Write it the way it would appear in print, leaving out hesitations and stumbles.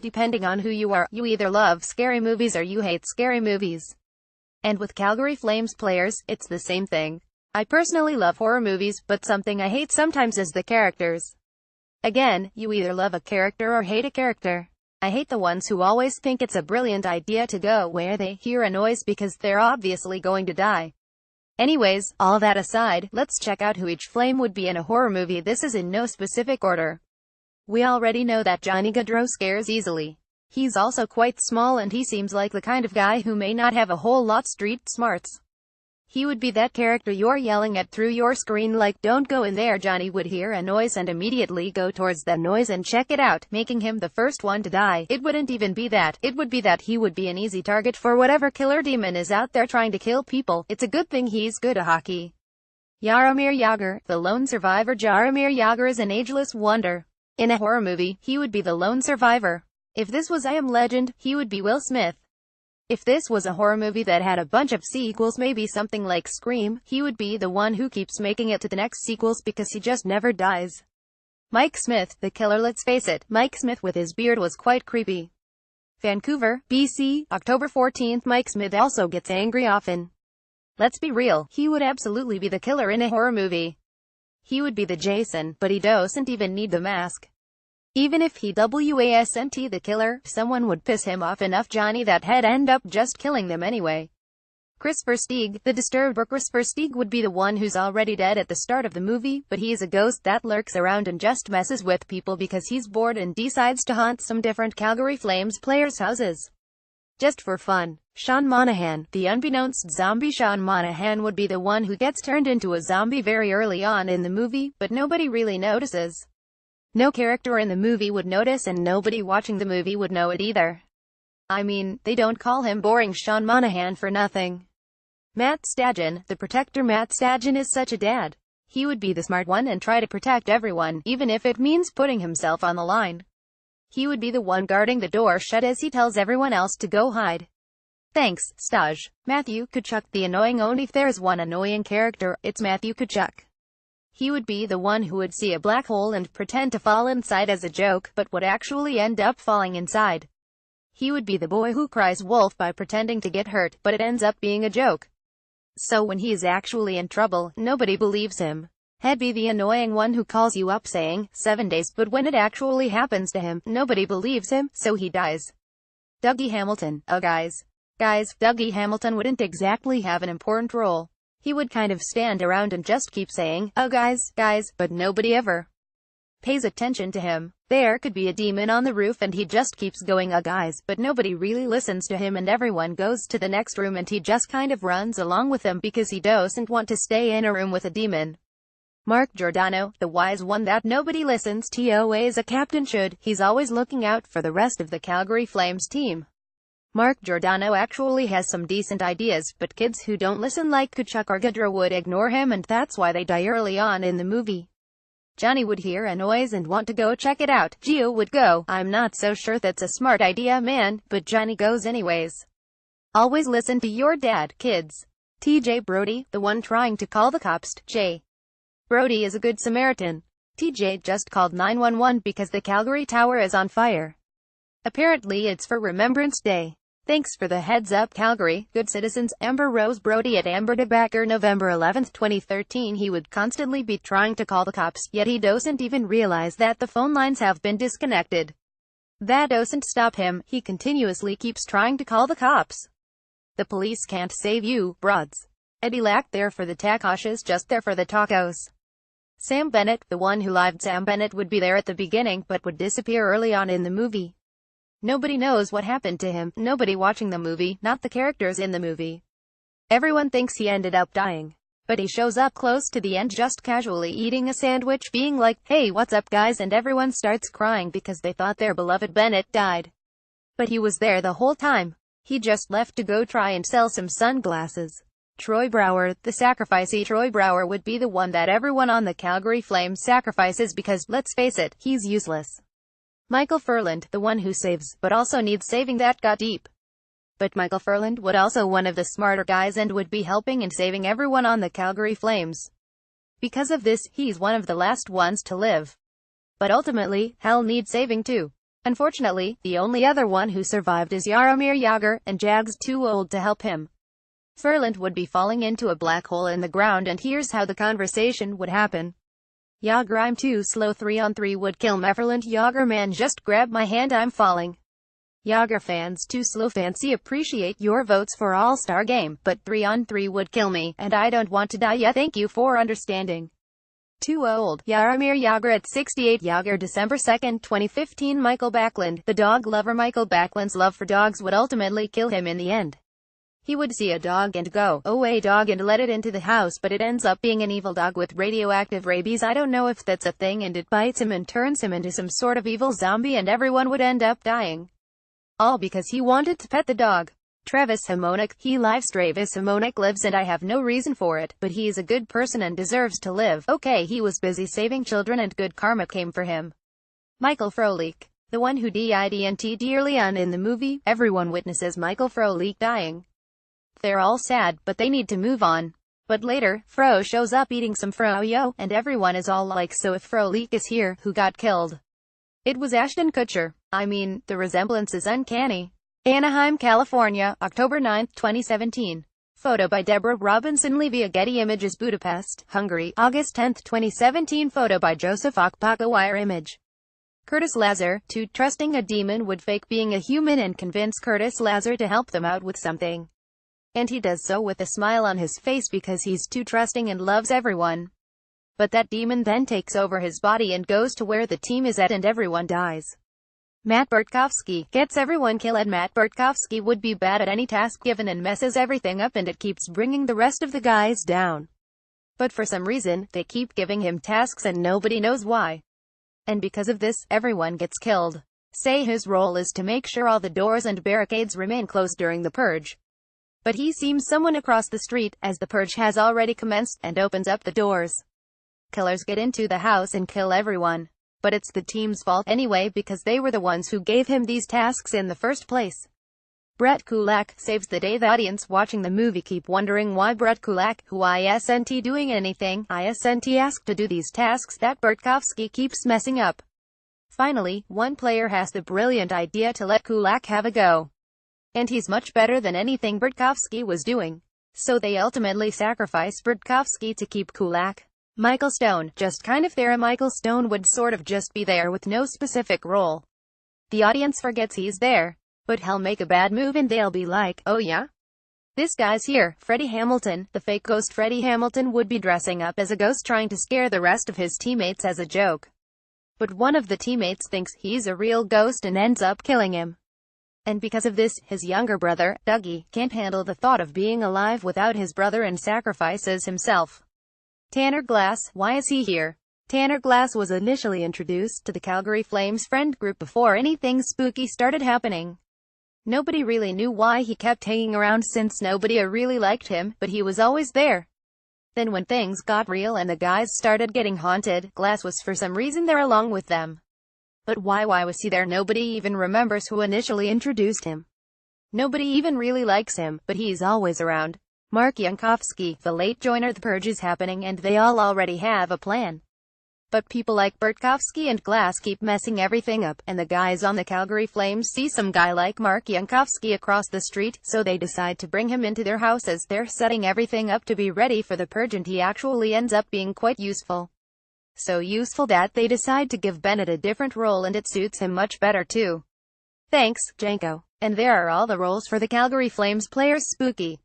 depending on who you are. You either love scary movies or you hate scary movies. And with Calgary Flames players, it's the same thing. I personally love horror movies, but something I hate sometimes is the characters. Again, you either love a character or hate a character. I hate the ones who always think it's a brilliant idea to go where they hear a noise because they're obviously going to die. Anyways, all that aside, let's check out who each flame would be in a horror movie. This is in no specific order. We already know that Johnny Gaudreau scares easily. He's also quite small and he seems like the kind of guy who may not have a whole lot street smarts. He would be that character you're yelling at through your screen like, "Don't go in there." Johnny would hear a noise and immediately go towards that noise and check it out, making him the first one to die. It wouldn't even be that. It would be that he would be an easy target for whatever killer demon is out there trying to kill people. It's a good thing he's good at hockey. Jaromir Jagr, the lone survivor. Jaromir Jagr is an ageless wonder. In a horror movie, he would be the lone survivor. If this was I Am Legend, he would be Will Smith. If this was a horror movie that had a bunch of sequels, maybe something like Scream, he would be the one who keeps making it to the next sequels because he just never dies. Mike Smith, the killer. Let's face it, Mike Smith with his beard was quite creepy. Vancouver, BC, October 14th. Mike Smith also gets angry often. Let's be real, he would absolutely be the killer in a horror movie. He would be the Jason, but he doesn't even need the mask. Even if he wasn't the killer, someone would piss him off enough Johnny that he'd end up just killing them anyway. Chris Versteeg, the Disturber. Chris Versteeg would be the one who's already dead at the start of the movie, but he's a ghost that lurks around and just messes with people because he's bored and decides to haunt some different Calgary Flames players' houses. Just for fun. Sean Monahan, the unbeknownst zombie. Sean Monahan would be the one who gets turned into a zombie very early on in the movie, but nobody really notices. No character in the movie would notice and nobody watching the movie would know it either. I mean, they don't call him boring Sean Monahan for nothing. Matt Stajan, the Protector. Matt Stajan is such a dad. He would be the smart one and try to protect everyone, even if it means putting himself on the line. He would be the one guarding the door shut as he tells everyone else to go hide. Thanks, Staj. Matthew Kachuk, the annoying one. If there's one annoying character, it's Matthew Kachuk. He would be the one who would see a black hole and pretend to fall inside as a joke, but would actually end up falling inside. He would be the boy who cries wolf by pretending to get hurt, but it ends up being a joke. So when he's actually in trouble, nobody believes him. He'd be the annoying one who calls you up saying, 7 days, but when it actually happens to him, nobody believes him, so he dies. Dougie Hamilton. Oh guys, Dougie Hamilton wouldn't exactly have an important role. He would kind of stand around and just keep saying, "Oh guys, but nobody ever pays attention to him. There could be a demon on the roof and he just keeps going, "Oh guys," but nobody really listens to him and everyone goes to the next room and he just kind of runs along with them because he doesn't want to stay in a room with a demon. Mark Giordano, the wise one that nobody listens to as a captain should. He's always looking out for the rest of the Calgary Flames team. Mark Giordano actually has some decent ideas, but kids who don't listen like Kachuk or Gaudreau would ignore him and that's why they die early on in the movie. Johnny would hear a noise and want to go check it out. Gio would go, "I'm not so sure that's a smart idea, man," but Johnny goes anyways. Always listen to your dad, kids. TJ Brody, the one trying to call the cops. J. Brody is a good Samaritan. TJ just called 911 because the Calgary Tower is on fire. Apparently it's for Remembrance Day. Thanks for the heads up, Calgary, good citizens. Amber Rose Brody at Amber DeBacker. November 11, 2013. He would constantly be trying to call the cops, yet he doesn't even realize that the phone lines have been disconnected. That doesn't stop him, he continuously keeps trying to call the cops. The police can't save you, broads. Eddie Lack, there for the tacos, just there for the tacos. Sam Bennett, the one who lived. Sam Bennett would be there at the beginning, but would disappear early on in the movie. Nobody knows what happened to him, nobody watching the movie, not the characters in the movie. Everyone thinks he ended up dying. But he shows up close to the end just casually eating a sandwich, being like, "Hey, what's up guys?" and everyone starts crying because they thought their beloved Bennett died. But he was there the whole time. He just left to go try and sell some sunglasses. Troy Brower, the sacrificee. Troy Brower would be the one that everyone on the Calgary Flames sacrifices because, let's face it, he's useless. Michael Furland, the one who saves, but also needs saving. That got deep. But Michael Furland would also one of the smarter guys and would be helping and saving everyone on the Calgary Flames. Because of this, he's one of the last ones to live. But ultimately, hell needs saving too. Unfortunately, the only other one who survived is Jaromir Jagr, and Jag's too old to help him. Ferland would be falling into a black hole in the ground, and here's how the conversation would happen. Jagr, I'm too slow, 3-on-3 would kill me. Ferland, Jagr, man, just grab my hand, I'm falling. Jagr, fans too slow, fancy, appreciate your votes for All-Star game, but 3-on-3 would kill me, and I don't want to die yet, thank you for understanding. Too old, Jaromir Jagr at 68. Jagr, December 2, 2015. Michael Backlund, the dog lover. Michael Backlund's love for dogs would ultimately kill him in the end. He would see a dog and go, "Oh, a dog," and let it into the house, but it ends up being an evil dog with radioactive rabies. I don't know if that's a thing, and it bites him and turns him into some sort of evil zombie, and everyone would end up dying. All because he wanted to pet the dog. Travis Hamonik, he lives. Travis Hamonik lives, and I have no reason for it, but he is a good person and deserves to live. Okay, he was busy saving children and good karma came for him. Michael Frolik, the one who didn't dearly on in the movie. Everyone witnesses Michael Frolik dying. They're all sad, but they need to move on. But later, Fro shows up eating some froyo, and everyone is all like, so if Frolik is here, who got killed? It was Ashton Kutcher. I mean, the resemblance is uncanny. Anaheim, California, October 9, 2017. Photo by Deborah Robinson Levy. Getty Images. Budapest, Hungary, August 10, 2017. Photo by Joseph Akpaka. Wire image. Curtis Lazar, too trusting. A demon would fake being a human and convince Curtis Lazar to help them out with something. And he does so with a smile on his face because he's too trusting and loves everyone. But that demon then takes over his body and goes to where the team is at, and everyone dies. Matt Bartkowski gets everyone killed. Matt Bartkowski would be bad at any task given and messes everything up, and it keeps bringing the rest of the guys down. But for some reason, they keep giving him tasks and nobody knows why. And because of this, everyone gets killed. Say his role is to make sure all the doors and barricades remain closed during the purge. But he sees someone across the street, as the purge has already commenced, and opens up the doors. Killers get into the house and kill everyone. But it's the team's fault anyway because they were the ones who gave him these tasks in the first place. Brett Kulak saves the day. The audience watching the movie keep wondering why Brett Kulak, who isn't doing anything, isn't asked to do these tasks that Bartkowski keeps messing up. Finally, one player has the brilliant idea to let Kulak have a go. And he's much better than anything Bartkowski was doing. So they ultimately sacrifice Bartkowski to keep Kulak. Michael Stone, just kind of there. Michael Stone would sort of just be there with no specific role. The audience forgets he's there. But he'll make a bad move and they'll be like, "Oh yeah? This guy's here." Freddie Hamilton, the fake ghost. Freddie Hamilton would be dressing up as a ghost trying to scare the rest of his teammates as a joke. But one of the teammates thinks he's a real ghost and ends up killing him. And because of this, his younger brother, Dougie, can't handle the thought of being alive without his brother and sacrifices himself. Tanner Glass, why is he here? Tanner Glass was initially introduced to the Calgary Flames friend group before anything spooky started happening. Nobody really knew why he kept hanging around since nobody really liked him, but he was always there. Then when things got real and the guys started getting haunted, Glass was for some reason there along with them. But why was he there? Nobody even remembers who initially introduced him. Nobody even really likes him, but he's always around. Mark Jankowski, the late joiner. The purge is happening and they all already have a plan. But people like Bartkowski and Glass keep messing everything up, and the guys on the Calgary Flames see some guy like Mark Jankowski across the street, so they decide to bring him into their houses. They're setting everything up to be ready for the purge, and he actually ends up being quite useful. So useful that they decide to give Bennett a different role, and it suits him much better too. Thanks, Janko. And there are all the roles for the Calgary Flames players. Spooky.